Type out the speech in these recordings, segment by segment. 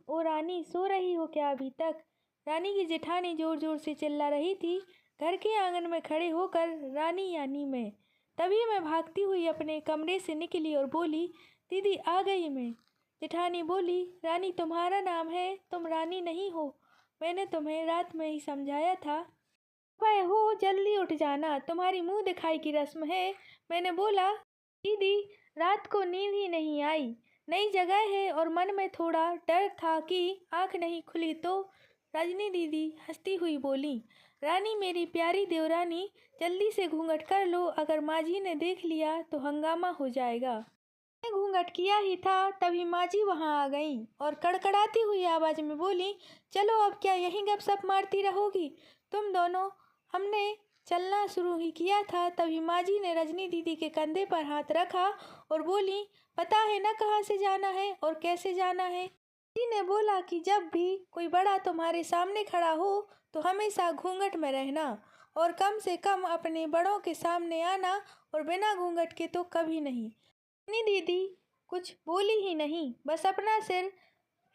ओ रानी, सो रही हो क्या अभी तक? रानी की जेठानी जोर जोर से चिल्ला रही थी। घर के आंगन में खड़े होकर रानी यानी मैं। तभी मैं भागती हुई अपने कमरे से निकली और बोली, दीदी आ गई मैं। जेठानी बोली, रानी तुम्हारा नाम है, तुम रानी नहीं हो। मैंने तुम्हें रात में ही समझाया था। वह हो जल्दी उठ जाना, तुम्हारी मुंह दिखाई की रस्म है। मैंने बोला, दीदी रात को नींद ही नहीं आई, नई जगह है और मन में थोड़ा डर था कि आंख नहीं खुली तो। रजनी दीदी हंसती हुई बोली, रानी मेरी प्यारी देवरानी, जल्दी से घूंघट कर लो, अगर माँ जी ने देख लिया तो हंगामा हो जाएगा। मैं घूंघट किया ही था तभी माँ जी वहाँ आ गईं और कड़कड़ाती हुई आवाज़ में बोली, चलो अब क्या यहीं गपशप मारती रहोगी तुम दोनों? हमने चलना शुरू ही किया था तभी माँ जी ने रजनी दीदी के कंधे पर हाथ रखा और बोली, पता है ना कहाँ से जाना है और कैसे जाना है? जी ने बोला कि जब भी कोई बड़ा तुम्हारे सामने खड़ा हो तो हमेशा घूंघट में रहना और कम से कम अपने बड़ों के सामने आना और बिना घूंघट के तो कभी नहीं। रजनी दीदी कुछ बोली ही नहीं, बस अपना सिर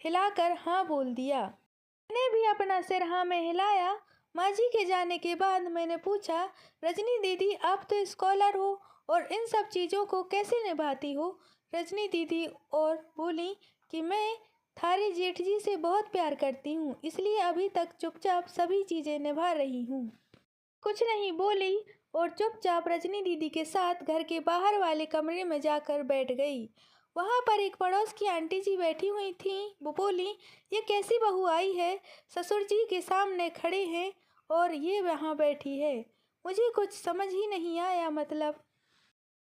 हिलाकर हाँ बोल दिया। मैंने भी अपना सिर हाँ में हिलाया। माँ जी के जाने के बाद मैंने पूछा, रजनी दीदी आप तो स्कॉलर हो और इन सब चीज़ों को कैसे निभाती हो? रजनी दीदी और बोली कि मैं थारे जेठ जी से बहुत प्यार करती हूँ, इसलिए अभी तक चुपचाप सभी चीज़ें निभा रही हूँ। कुछ नहीं बोली और चुपचाप रजनी दीदी के साथ घर के बाहर वाले कमरे में जाकर बैठ गई। वहाँ पर एक पड़ोस की आंटी जी बैठी हुई थीं। वो बोली, ये कैसी बहू आई है, ससुर जी के सामने खड़े हैं और ये वहाँ बैठी है, मुझे कुछ समझ ही नहीं आया मतलब।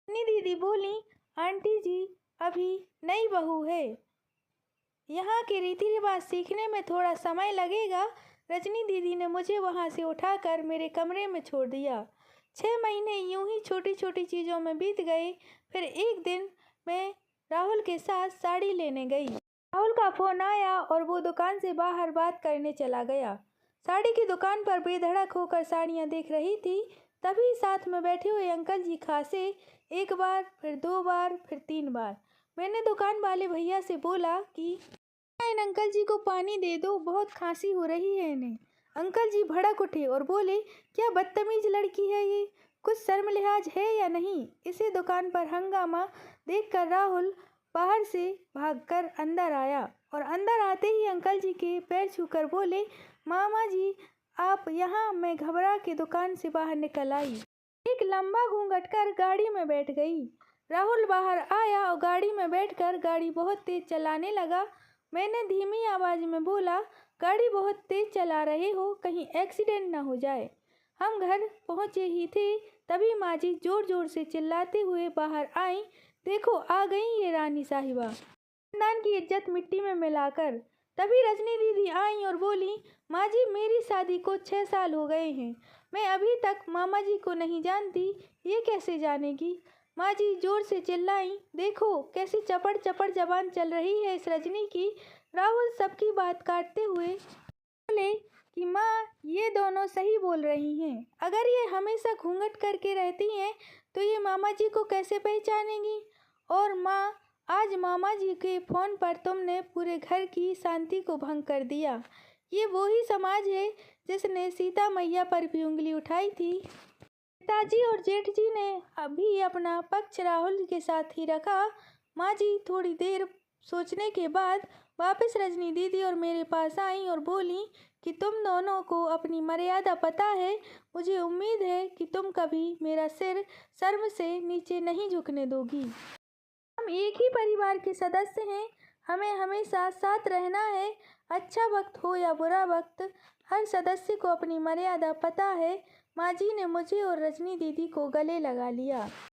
रजनी दीदी बोली, आंटी जी अभी नई बहू है, यहाँ के रीति रिवाज सीखने में थोड़ा समय लगेगा। रजनी दीदी ने मुझे वहाँ से उठाकर मेरे कमरे में छोड़ दिया। 6 महीने यूं ही छोटी छोटी चीज़ों में बीत गए। फिर एक दिन मैं राहुल के साथ साड़ी लेने गई। राहुल का फ़ोन आया और वो दुकान से बाहर बात करने चला गया। साड़ी की दुकान पर बेधड़क होकर साड़ियाँ देख रही थी। तभी साथ में बैठे हुए अंकल जी खांसे, एक बार फिर 2 बार फिर 3 बार। मैंने दुकान वाले भैया से बोला कि इन अंकल जी को पानी दे दो, बहुत खांसी हो रही है इन्हें। अंकल जी भड़क उठे और बोले, क्या बदतमीज लड़की है ये, कुछ शर्म लिहाज है या नहीं? इसे दुकान पर हंगामा देखकर राहुल बाहर से भागकर अंदर आया और अंदर आते ही अंकल जी के पैर छूकर बोले, मामा जी आप यहाँ? मैं घबरा के दुकान से बाहर निकल आई, एक लंबा घूंघट कर गाड़ी में बैठ गई। राहुल बाहर आया और गाड़ी में बैठकर गाड़ी बहुत तेज चलाने लगा। मैंने धीमी आवाज में बोला, गाड़ी बहुत तेज चला रहे हो, कहीं एक्सीडेंट ना हो जाए। हम घर पहुंचे ही थे तभी माँ जी जोर जोर से चिल्लाते हुए बाहर आई, देखो आ गई ये रानी साहिबा, खानदान की इज्जत मिट्टी में मिलाकर। तभी रजनी दीदी आई और बोली, माँ जी मेरी शादी को 6 साल हो गए हैं, मैं अभी तक मामा जी को नहीं जानती, ये कैसे जानेगी? माँ जी जोर से चिल्लाई, देखो कैसी चपड़ चपड़ जबान चल रही है इस रजनी की। राहुल सबकी बात काटते हुए बोले कि माँ ये दोनों सही बोल रही हैं, अगर ये हमेशा घूंघट करके रहती हैं तो ये मामा जी को कैसे पहचानेंगी? और माँ आज मामा जी के फ़ोन पर तुमने पूरे घर की शांति को भंग कर दिया। ये वही समाज है जिसने सीता मैया पर भी उंगली उठाई थी। पिताजी और जेठ जी ने अभी अपना पक्ष राहुल के साथ ही रखा। माँ जी थोड़ी देर सोचने के बाद वापस रजनी दीदी और मेरे पास आई और बोली कि तुम दोनों को अपनी मर्यादा पता है, मुझे उम्मीद है कि तुम कभी मेरा सिर शर्म से नीचे नहीं झुकने दोगी। हम एक ही परिवार के सदस्य हैं, हमें हमेशा साथ रहना है, अच्छा वक्त हो या बुरा वक्त, हर सदस्य को अपनी मर्यादा पता है। माँ जी ने मुझे और रजनी दीदी को गले लगा लिया।